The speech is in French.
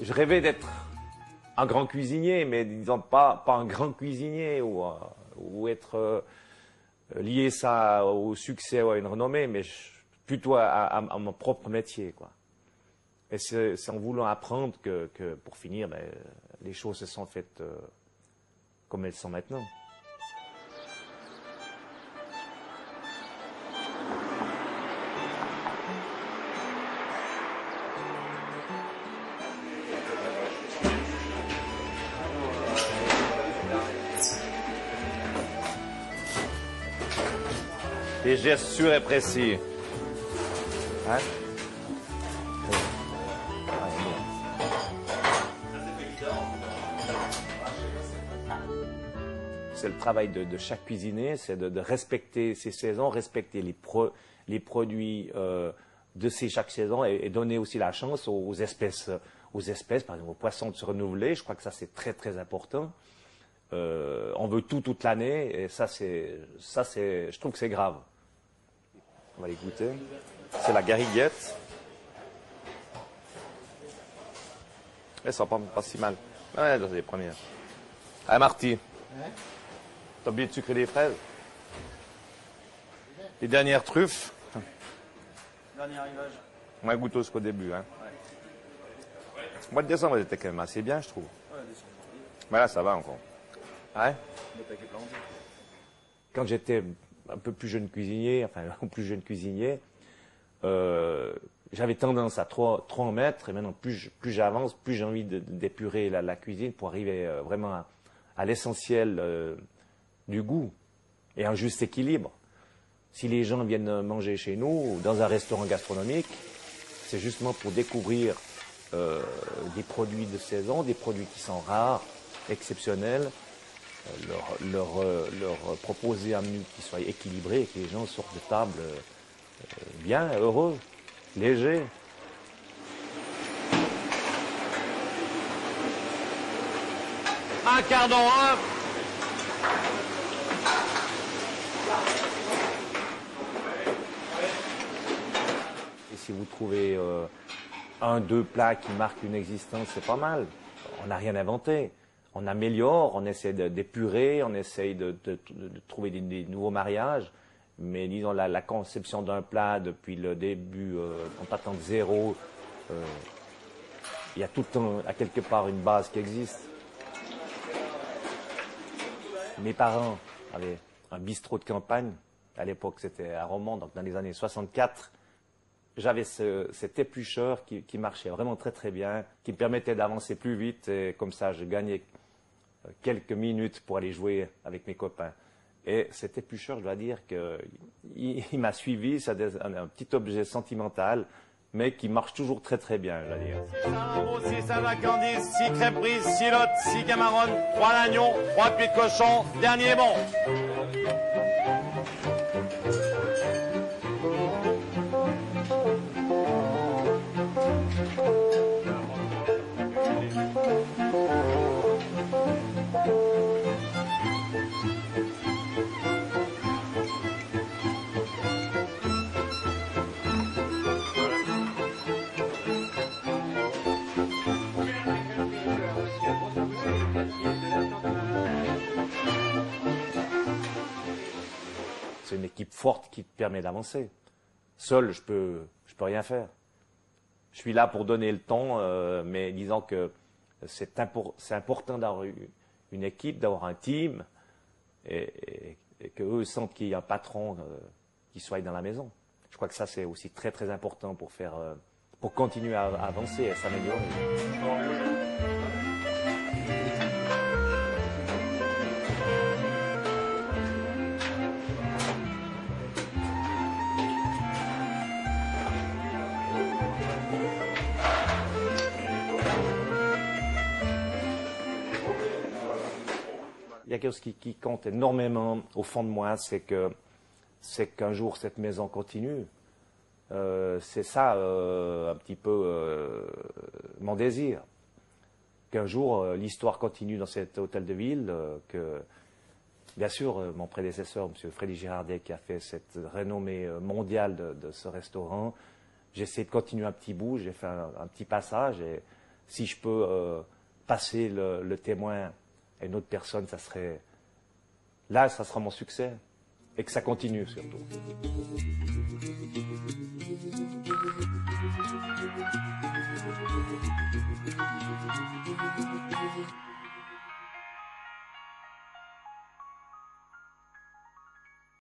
Je rêvais d'être un grand cuisinier, mais disons pas un grand cuisinier ou être lié ça au succès ou à une renommée, mais plutôt à mon propre métier, quoi. Et c'est en voulant apprendre que pour finir, ben, les choses se sont faites comme elles sont maintenant. Des gestes sûrs et précis. Hein? C'est le travail de chaque cuisinier, c'est de respecter ses saisons, respecter les produits de chaque saison et donner aussi la chance aux espèces, par exemple aux poissons de se renouveler. Je crois que ça c'est très très important. On veut tout toute l'année et je trouve que c'est grave. On va les goûter. C'est la gariguette. Elles sont pas si mal. Ouais, c'est les premières. Ah, Marty. Ouais. T'as oublié de sucrer des fraises? Les dernières truffes. Dernier arrivage. Moins goûteux qu'au début. Hein. Ouais. Le mois de décembre, elle était quand même assez bien, je trouve. Ouais, décembre. Mais là, ça va encore. Ouais. Quand j'étais un peu plus jeune cuisinier, enfin, plus jeune cuisinier, j'avais tendance à trop en mettre. Et maintenant, plus j'avance, plus j'ai envie d'épurer la cuisine pour arriver vraiment à l'essentiel du goût et un juste équilibre. Si les gens viennent manger chez nous ou dans un restaurant gastronomique, c'est justement pour découvrir des produits de saison, des produits qui sont rares, exceptionnels, leur proposer un menu qui soit équilibré et que les gens sortent de table bien, heureux, légers. Un quart d'heure. Et si vous trouvez un, deux plats qui marquent une existence, c'est pas mal. On n'a rien inventé. On améliore, on essaie d'épurer, on essaie de trouver des nouveaux mariages. Mais disons, la conception d'un plat depuis le début, en partant de zéro, il y a tout le temps, à quelque part, une base qui existe. Mes parents avaient un bistrot de campagne. À l'époque, c'était à Romans, donc dans les années 64. J'avais cet éplucheur qui marchait vraiment très très bien, qui me permettait d'avancer plus vite. Et comme ça, je gagnais quelques minutes pour aller jouer avec mes copains. Et cet éplucheur, je dois dire qu'il m'a suivi. C'est un petit objet sentimental, mais qui marche toujours très très bien, je dois dire. 6 sarrabos, 6 salade-candice, 6 crêpes brises, 6 lottes, 6 camarones, 3 lagnons, 3 pieds de cochon, dernier bon. C'est une équipe forte qui te permet d'avancer. Seul, je peux rien faire. Je suis là pour donner le ton, mais disons que c'est important d'avoir une équipe, d'avoir un team, et qu'eux sentent qu'il y a un patron qui soit dans la maison. Je crois que ça, c'est aussi très très important pour continuer à avancer et à s'améliorer. Il y a quelque chose qui compte énormément au fond de moi, c'est qu'un jour cette maison continue. C'est ça un petit peu mon désir. Qu'un jour l'histoire continue dans cet hôtel de ville, que bien sûr mon prédécesseur, M. Frédéric Girardet, qui a fait cette renommée mondiale de ce restaurant, j'essaie de continuer un petit bout, j'ai fait un petit passage et si je peux passer le témoin à une autre personne, ça sera mon succès. Et que ça continue surtout.